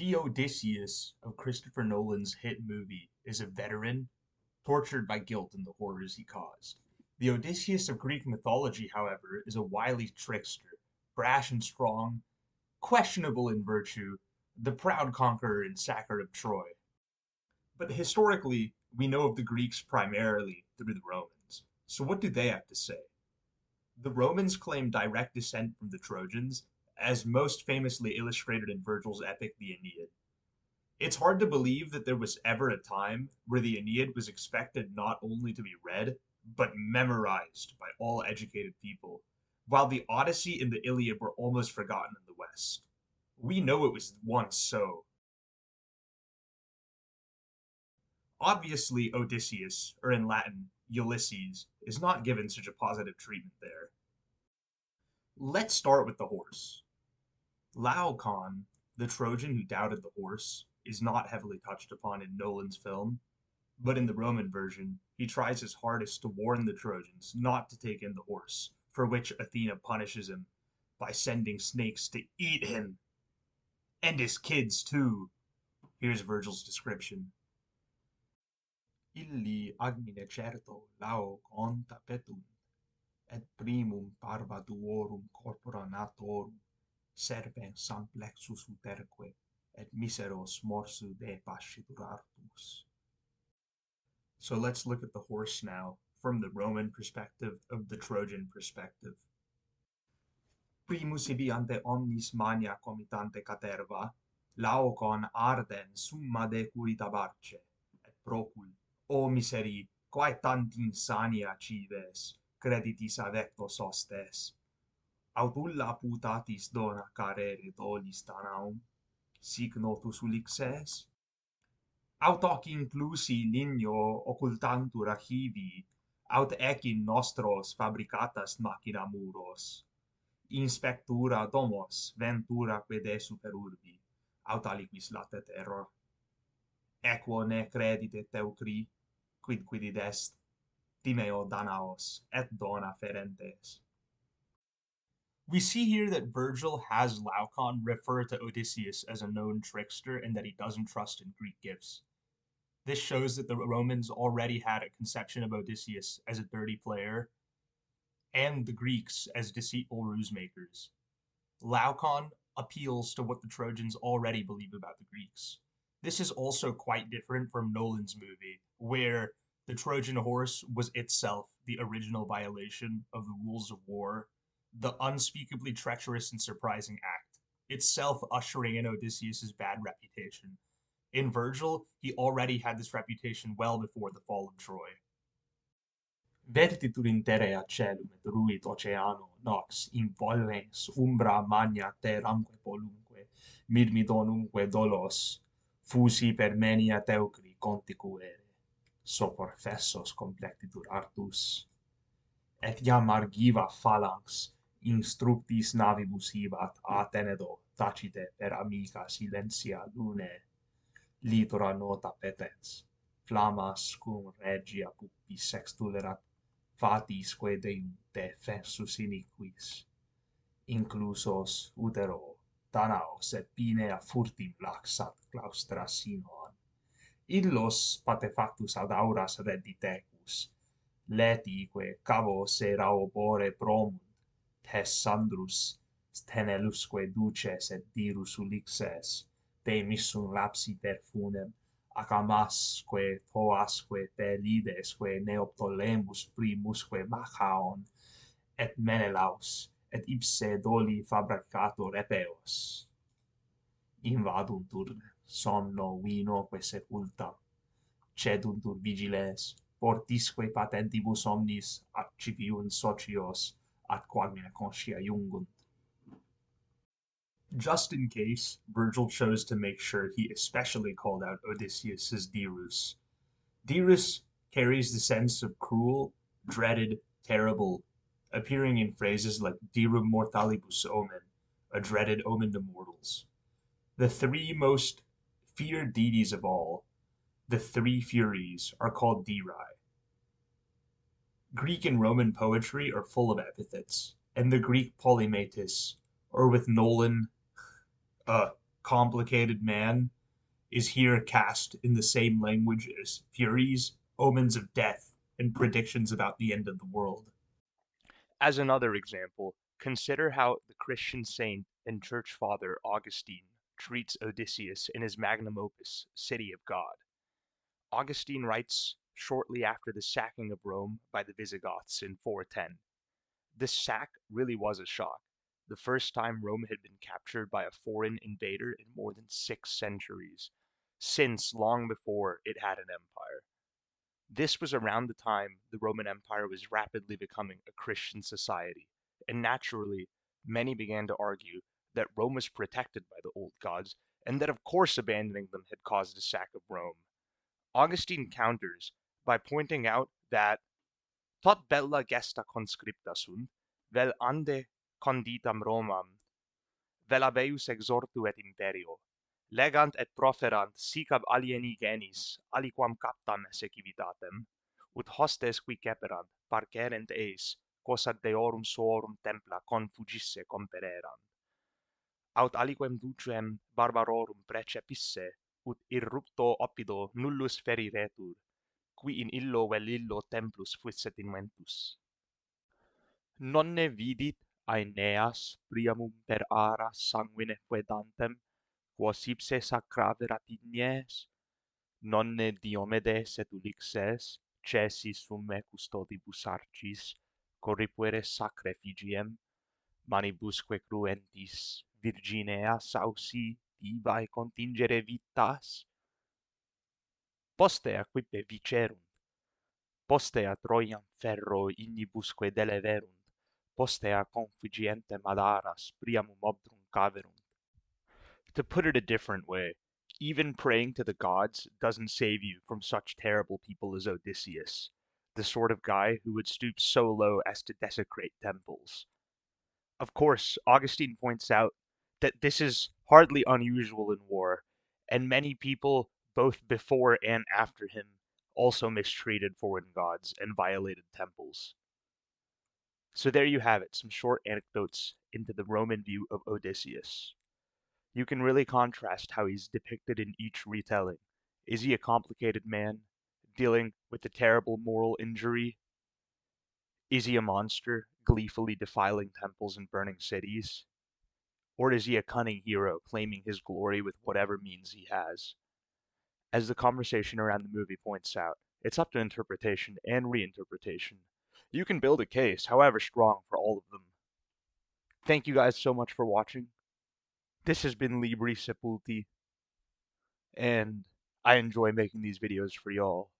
The Odysseus of Christopher Nolan's hit movie is a veteran, tortured by guilt and the horrors he caused. The Odysseus of Greek mythology, however, is a wily trickster, brash and strong, questionable in virtue, the proud conqueror and sacker of Troy. But historically, we know of the Greeks primarily through the Romans. So what do they have to say? The Romans claim direct descent from the Trojans, as most famously illustrated in Virgil's epic, the Aeneid. It's hard to believe that there was ever a time where the Aeneid was expected not only to be read, but memorized by all educated people, while the Odyssey and the Iliad were almost forgotten in the West. We know it was once so. Obviously, Odysseus, or in Latin, Ulysses, is not given such a positive treatment there. Let's start with the horse. Laocoon, the Trojan who doubted the horse, is not heavily touched upon in Nolan's film, but in the Roman version, he tries his hardest to warn the Trojans not to take in the horse, for which Athena punishes him by sending snakes to eat him. And his kids, too. Here's Virgil's description. Illi agmine certo Laocoon tapetunt, et primum parva duorum corpora natorum serpens amplexus uterque, et miseros morsu de pascitur artus. So let's look at the horse now, from the Roman perspective of the Trojan perspective. Primus ibi ante omnis mania comitante caterva, Laocon arden summa de curita barce, et procul, o miseri, quae tant insania cives, creditis avectos hostes. Aut ulla putatis dona carere dolis tanaum, sic notus Ulysses? Aut hoc inclusi ligno occultantur archivi, aut ecin nostros fabricatas machina muros. Inspectura domos, venturaque de super urbi, aut aliquis latet error. Equo ne credite teucri, quidquid est, timeo Danaos, et dona ferentes. We see here that Virgil has Laocoon refer to Odysseus as a known trickster and that he doesn't trust in Greek gifts. This shows that the Romans already had a conception of Odysseus as a dirty player and the Greeks as deceitful ruse makers. Laocoon appeals to what the Trojans already believe about the Greeks. This is also quite different from Nolan's movie, where the Trojan horse was itself the original violation of the rules of war, the unspeakably treacherous and surprising act, itself ushering in Odysseus's bad reputation. In Virgil, he already had this reputation well before the fall of Troy. Vertitur in terrea celum et ruit oceano nox involvens umbra magna terramque polumque myrmidonumque dolos fusi per menia teucri conticuere sopor fessos complectitur artus et iam argiva phalanx instructis navibus ibat a tenedo tacite per amica silentia lune litora nota petens flammas cum regia puppi sextulerat fatisque deum defensus iniquis inclusos utero Danaos et Pinea furtim laxat claustra sinoan illos patefactus ad auras redditecus letique cavo seraobore promunt Sandrus stenelusque duces et dirus Ulysses de missum lapsi perfunem acamasque toasque pelidesque neoptolemus primusque machaon et Menelaus et ipse doli fabricator epeos invaduntur somno vinoque sepultam ceduntur vigiles portisque patentibus omnis accipiunt socios ad quagmine conscia iungunt. Just in case, Virgil chose to make sure he especially called out Odysseus as Dirus. Dirus carries the sense of cruel, dreaded, terrible, appearing in phrases like Dirum mortalibus omen, a dreaded omen to mortals. The three most feared deities of all, the three Furies, are called Diri. Greek and Roman poetry are full of epithets, and the Greek polymatus, or with Nolan, complicated man is here cast in the same language as Furies, omens of death, and predictions about the end of the world. As another example, consider how the Christian saint and church father Augustine treats Odysseus in his magnum opus, City of God. Augustine writes shortly after the sacking of Rome by the Visigoths in 410. This sack really was a shock, the first time Rome had been captured by a foreign invader in more than 6 centuries, since long before it had an empire. This was around the time the Roman Empire was rapidly becoming a Christian society, and naturally, many began to argue that Rome was protected by the old gods, and that of course abandoning them had caused a sack of Rome. Augustine counters by pointing out that tot bella gesta conscripta sunt, vel ande conditam Romam, vel habeus exhortu et imperio, legant et proferant sic ab alieni genis, aliquam captam esse civitatem, ut hostes qui ceperant, parcerent eis, quos ad deorum suorum templa confugisse compererant. Aut aliquem ducem barbarorum precepisse, ut irrupto oppido nullus feriretur, qui in illo vel illo templus fuisset inventus. Nonne vidit Aeneas priamum per ara sanguine foedantem, quos ipse sacraverat ignes, nonne Diomedes et Ulysses, cessi summe custodibus arcis, corripuere sacre figiem, manibusque cruentis Virginea sausi divae contingere vitas? Postea quippe vicerunt, postea Troiam ferro ignibusque deleverunt, postea confugientem ad aras priamum obdrum caverunt. To put it a different way, even praying to the gods doesn't save you from such terrible people as Odysseus, the sort of guy who would stoop so low as to desecrate temples. Of course, Augustine points out that this is hardly unusual in war, and many people, both before and after him, also mistreated foreign gods and violated temples. So there you have it, some short anecdotes into the Roman view of Odysseus. You can really contrast how he's depicted in each retelling. Is he a complicated man, dealing with a terrible moral injury? Is he a monster, gleefully defiling temples and burning cities? Or is he a cunning hero, claiming his glory with whatever means he has? As the conversation around the movie points out, it's up to interpretation and reinterpretation. You can build a case, however strong, for all of them. Thank you guys so much for watching. This has been Libri Sepulti, and I enjoy making these videos for y'all.